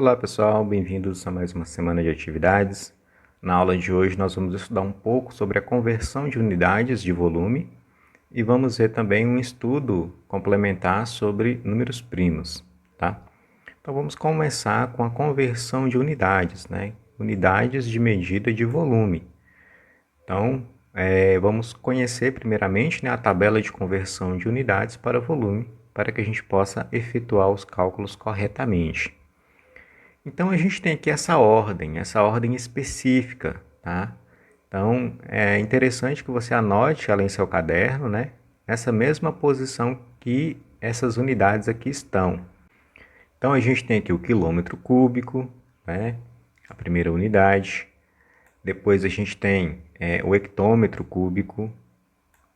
Olá pessoal, bem-vindos a mais uma semana de atividades. Na aula de hoje nós vamos estudar um pouco sobre a conversão de unidades de volume e vamos ver também um estudo complementar sobre números primos, tá? Então vamos começar com a conversão de unidades, né? Unidades de medida de volume. Então, vamos conhecer primeiramente, né, a tabela de conversão de unidades para volume, para que a gente possa efetuar os cálculos corretamente. Então, a gente tem aqui essa ordem específica, tá? Então, é interessante que você anote ela em seu caderno, né? Nessa mesma posição que essas unidades aqui estão. Então, a gente tem aqui o quilômetro cúbico, né? A primeira unidade. Depois a gente tem o hectômetro cúbico.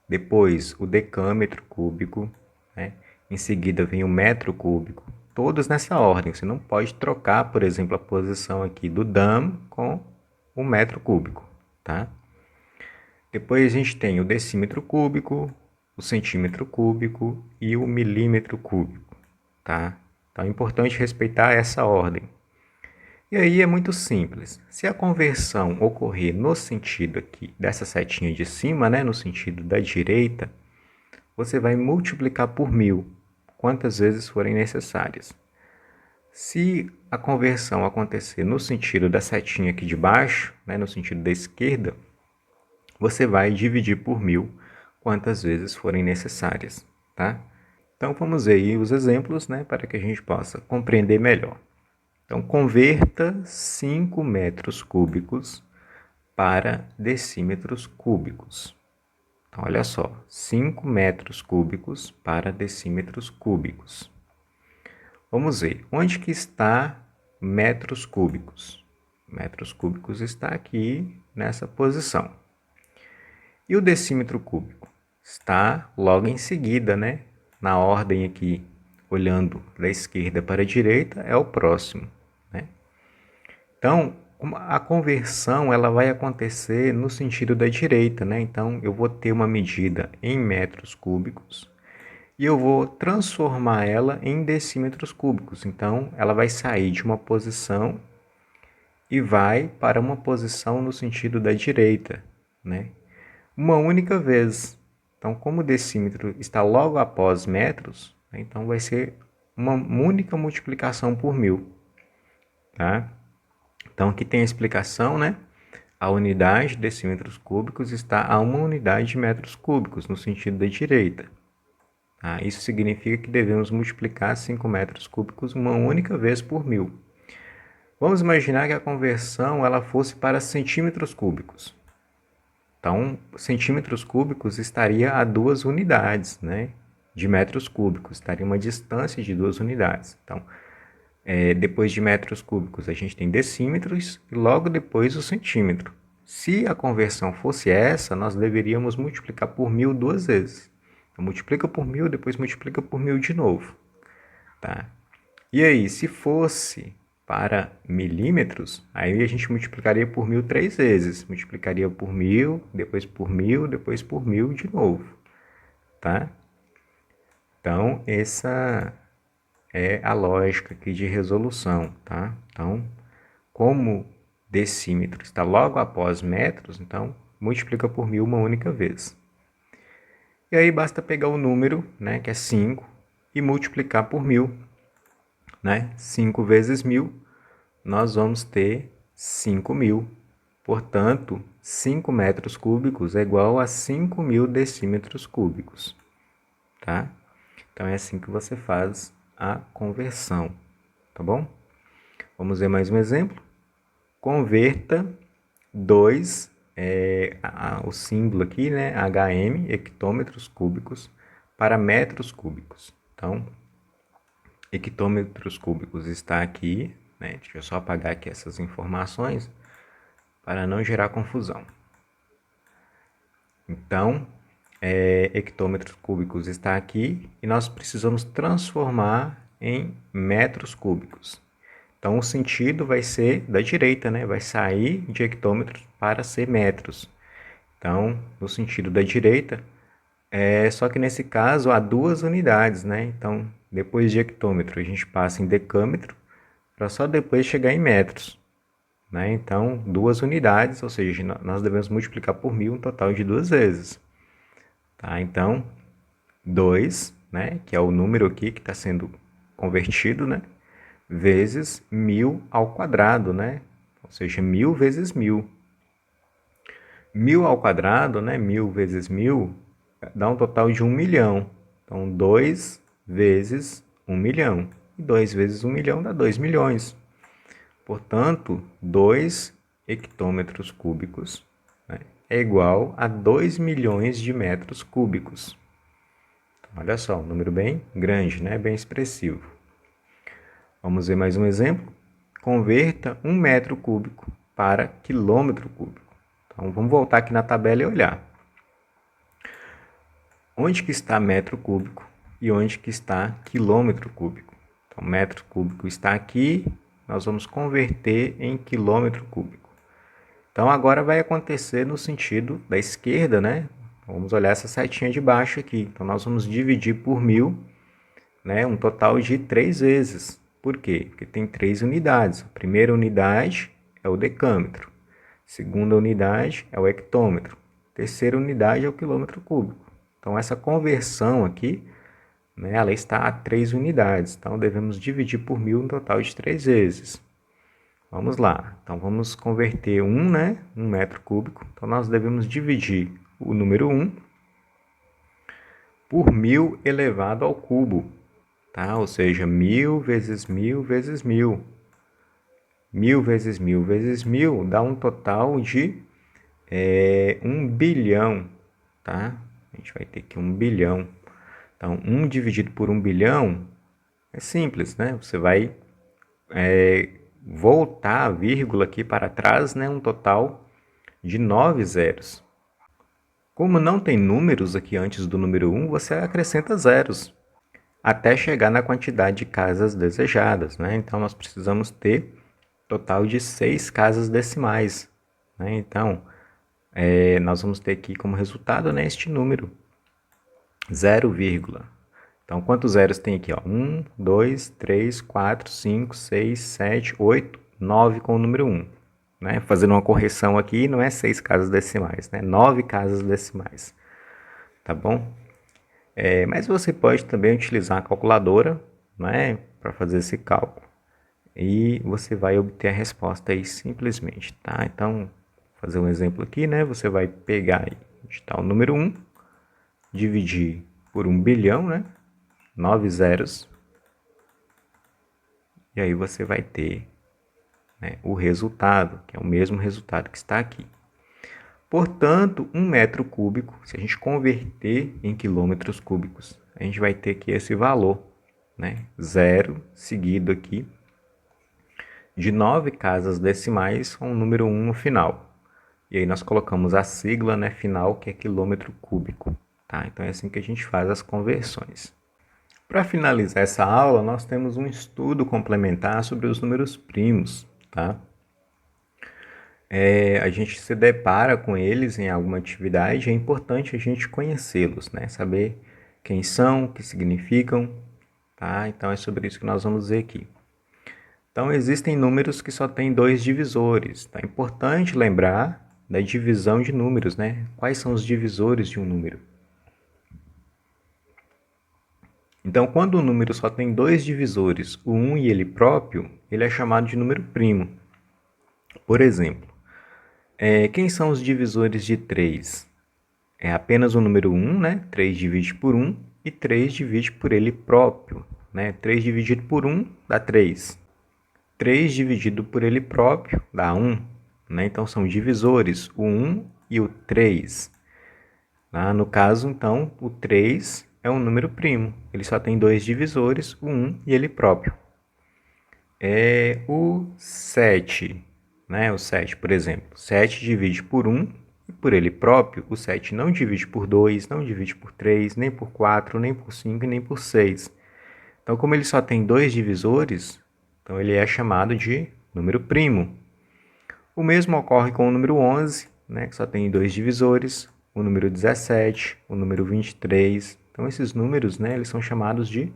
Depois o decâmetro cúbico, né? Em seguida vem o metro cúbico. Todos nessa ordem. Você não pode trocar, por exemplo, a posição aqui do dam com o metro cúbico, tá? Depois a gente tem o decímetro cúbico, o centímetro cúbico e o milímetro cúbico, tá? Então é importante respeitar essa ordem. E aí é muito simples. Se a conversão ocorrer no sentido aqui dessa setinha de cima, né, no sentido da direita, você vai multiplicar por 1000, quantas vezes forem necessárias. Se a conversão acontecer no sentido da setinha aqui de baixo, né, no sentido da esquerda, você vai dividir por 1000 quantas vezes forem necessárias, tá? Então vamos ver aí os exemplos, né, para que a gente possa compreender melhor. Então converta 5 metros cúbicos para decímetros cúbicos. Então, olha só, 5 metros cúbicos para decímetros cúbicos. Vamos ver, onde que está metros cúbicos? Metros cúbicos está aqui nessa posição. E o decímetro cúbico? Está logo em seguida, né? Na ordem aqui, olhando da esquerda para a direita, é o próximo, né? Então, a conversão ela vai acontecer no sentido da direita, né? Então, eu vou ter uma medida em metros cúbicos e eu vou transformar ela em decímetros cúbicos. Então, ela vai sair de uma posição e vai para uma posição no sentido da direita, né? Uma única vez. Então, como o decímetro está logo após metros, né? Então vai ser uma única multiplicação por 1000, tá? Então, aqui tem a explicação, né? A unidade de decímetros cúbicos está a uma unidade de metros cúbicos, no sentido da direita. Tá? Isso significa que devemos multiplicar 5 metros cúbicos uma única vez por 1000. Vamos imaginar que a conversão ela fosse para centímetros cúbicos. Então, centímetros cúbicos estaria a 2 unidades, né? De metros cúbicos, estaria uma distância de 2 unidades. Então, depois de metros cúbicos, a gente tem decímetros e logo depois o centímetro. Se a conversão fosse essa, nós deveríamos multiplicar por 1000 duas vezes. Então, multiplica por 1000, depois multiplica por 1000 de novo. Tá? E aí, se fosse para milímetros, aí a gente multiplicaria por 1000 três vezes. Multiplicaria por 1000, depois por 1000, depois por 1000 de novo. Tá? Então, essa é a lógica aqui de resolução, tá? Então, como decímetro está logo após metros, então multiplica por 1000 uma única vez. E aí basta pegar o número, né, que é 5, e multiplicar por 1000, né? 5 vezes 1000, nós vamos ter 5000. Portanto, 5 metros cúbicos é igual a 5000 decímetros cúbicos, tá? Então é assim que você faz a conversão, tá bom? Vamos ver mais um exemplo. Converta 2, o símbolo aqui, né, HM, hectômetros cúbicos, para metros cúbicos. Então, hectômetros cúbicos está aqui, né? Deixa eu só apagar aqui essas informações para não gerar confusão. Então, hectômetros cúbicos está aqui e nós precisamos transformar em metros cúbicos. Então, o sentido vai ser da direita, né? Vai sair de hectômetros para ser metros. Então, no sentido da direita, só que nesse caso há duas unidades, né? Então, depois de hectômetro, a gente passa em decâmetro para só depois chegar em metros, né? Então, 2 unidades, ou seja, nós devemos multiplicar por 1.000 um total de 2 vezes. Tá? Então, 2, né, que é o número aqui que está sendo convertido, né, vezes 1.000 ao quadrado, né? Ou seja, 1.000 vezes 1.000. 1.000 ao quadrado, né, 1.000 vezes 1.000, dá um total de 1 milhão. Então, 2 vezes 1 milhão. E 2 vezes 1 milhão dá 2 milhões. Portanto, 2 hectômetros cúbicos, né, é igual a 2 milhões de metros cúbicos. Então, olha só, um número bem grande, né, bem expressivo. Vamos ver mais um exemplo. Converta 1 metro cúbico para quilômetro cúbico. Então, vamos voltar aqui na tabela e olhar. Onde que está metro cúbico e onde que está quilômetro cúbico? Então, metro cúbico está aqui, nós vamos converter em quilômetro cúbico. Então, agora vai acontecer no sentido da esquerda, né? Vamos olhar essa setinha de baixo aqui. Então, nós vamos dividir por 1.000, né? Um total de 3 vezes. Por quê? Porque tem 3 unidades. A primeira unidade é o decâmetro. Segunda unidade é o hectômetro. Terceira unidade é o quilômetro cúbico. Então, essa conversão aqui, né, ela está a 3 unidades. Então, devemos dividir por 1.000 um total de 3 vezes. Vamos lá. Então, vamos converter 1, né, 1 metro cúbico. Então, nós devemos dividir o número 1 por 1.000 elevado ao cubo. Tá? Ou seja, 1.000 vezes 1.000 vezes 1.000. 1.000 vezes 1.000 vezes 1.000 dá um total de 1 bilhão. Tá? A gente vai ter aqui 1 bilhão. Então, 1 dividido por 1 bilhão é simples, né? Você vai voltar a vírgula aqui para trás, né? Um total de 9 zeros. Como não tem números aqui antes do número 1, você acrescenta zeros até chegar na quantidade de casas desejadas, né? Então, nós precisamos ter total de 6 casas decimais, né? Então, nós vamos ter aqui como resultado, né, este número, 0, então, quantos zeros tem aqui? 1, 2, 3, 4, 5, 6, 7, 8, 9 com o número 1. Né? Fazendo uma correção aqui, não é 6 casas decimais, né? 9 casas decimais. Tá bom? Mas você pode também utilizar a calculadora, né, para fazer esse cálculo. E você vai obter a resposta aí simplesmente, tá? Então, vou fazer um exemplo aqui, né? Você vai pegar e digitar o número 1, dividir por 1 bilhão, né? 9 zeros. E aí você vai ter, né, o resultado, que é o mesmo resultado que está aqui. Portanto, 1 metro cúbico, se a gente converter em quilômetros cúbicos, a gente vai ter aqui esse valor, né? 0 seguido aqui de 9 casas decimais com o número 1 no final. E aí nós colocamos a sigla, né, final, que é quilômetro cúbico. Tá? Então é assim que a gente faz as conversões. Para finalizar essa aula, nós temos um estudo complementar sobre os números primos. Tá? A gente se depara com eles em alguma atividade, é importante a gente conhecê-los, né? Saber quem são, o que significam. Tá? Então é sobre isso que nós vamos ver aqui. Então, existem números que só têm 2 divisores. Então, é importante lembrar da divisão de números, né? Quais são os divisores de um número? Então, quando um número só tem 2 divisores, o 1 e ele próprio, ele é chamado de número primo. Por exemplo, quem são os divisores de 3? É apenas o número 1, né? 3 divide por 1 e 3 divide por ele próprio. Né? 3 dividido por 1 dá 3. 3 dividido por ele próprio dá 1. Né? Então, são divisores, o 1 e o 3. No caso, então, o 3 é um número primo. Ele só tem 2 divisores, o 1 e ele próprio. O 7, né? O 7, por exemplo. 7 divide por 1 e por ele próprio, o 7 não divide por 2, não divide por 3, nem por 4, nem por 5 e nem por 6. Então, como ele só tem 2 divisores, então ele é chamado de número primo. O mesmo ocorre com o número 11, né, que só tem 2 divisores, o número 17, o número 23. Então, esses números, né, eles são chamados de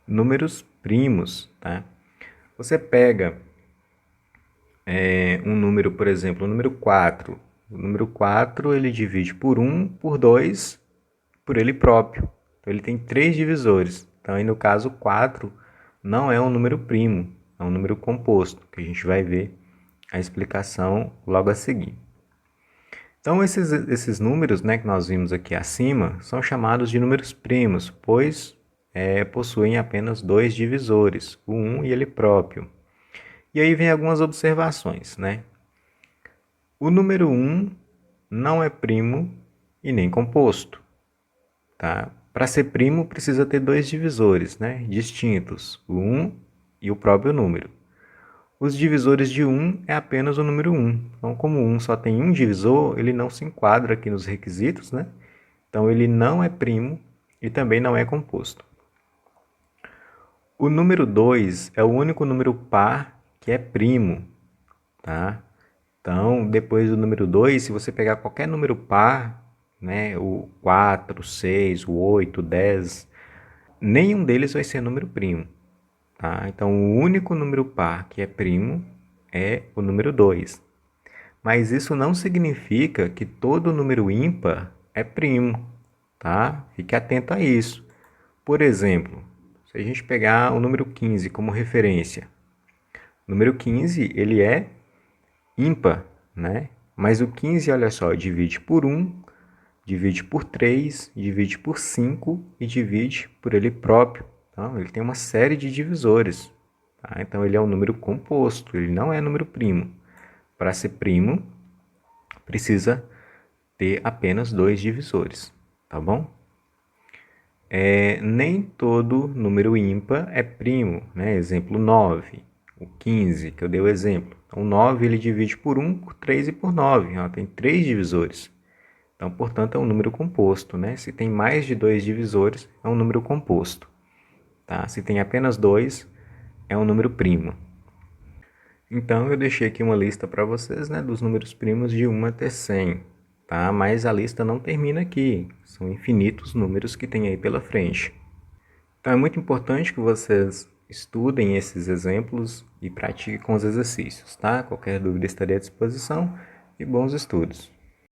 números primos. Tá? Você pega um número, por exemplo, o número 4. O número 4 ele divide por 1, por 2, por ele próprio. Então ele tem 3 divisores. Então aí no caso 4 não é um número primo, é um número composto, que a gente vai ver a explicação logo a seguir. Então esses números, né, que nós vimos aqui acima são chamados de números primos, pois possuem apenas 2 divisores, o 1 e ele próprio. E aí vem algumas observações, né? O número 1 não é primo e nem composto, tá? Para ser primo precisa ter 2 divisores, né, distintos, o 1 e o próprio número. Os divisores de 1 é apenas o número 1. Então, como 1 só tem um divisor, ele não se enquadra aqui nos requisitos, né? Então, ele não é primo e também não é composto. O número 2 é o único número par que é primo, tá? Então, depois do número 2, se você pegar qualquer número par, né, o 4, 6, o 8, o 10, nenhum deles vai ser número primo, tá? Então, o único número par que é primo é o número 2. Mas isso não significa que todo número ímpar é primo, tá? Fique atento a isso. Por exemplo, se a gente pegar o número 15 como referência, o número 15 ele é ímpar, né? Mas o 15, olha só, divide por 1, divide por 3, divide por 5 e divide por ele próprio. Então, ele tem uma série de divisores. Tá? Então, ele é um número composto, ele não é número primo. Para ser primo, precisa ter apenas 2 divisores, tá bom? Nem todo número ímpar é primo, né? Exemplo 9, o 15, que eu dei o exemplo. Então, o 9 ele divide por 1, por 3 e por 9. Ó, tem 3 divisores. Então, portanto, é um número composto, né? Se tem mais de 2 divisores, é um número composto. Tá? Se tem apenas 2, é um número primo. Então, eu deixei aqui uma lista para vocês, né, dos números primos de 1 até 100. Tá? Mas a lista não termina aqui. São infinitos números que tem aí pela frente. Então, é muito importante que vocês estudem esses exemplos e pratiquem com os exercícios, tá? Qualquer dúvida estarei à disposição e bons estudos.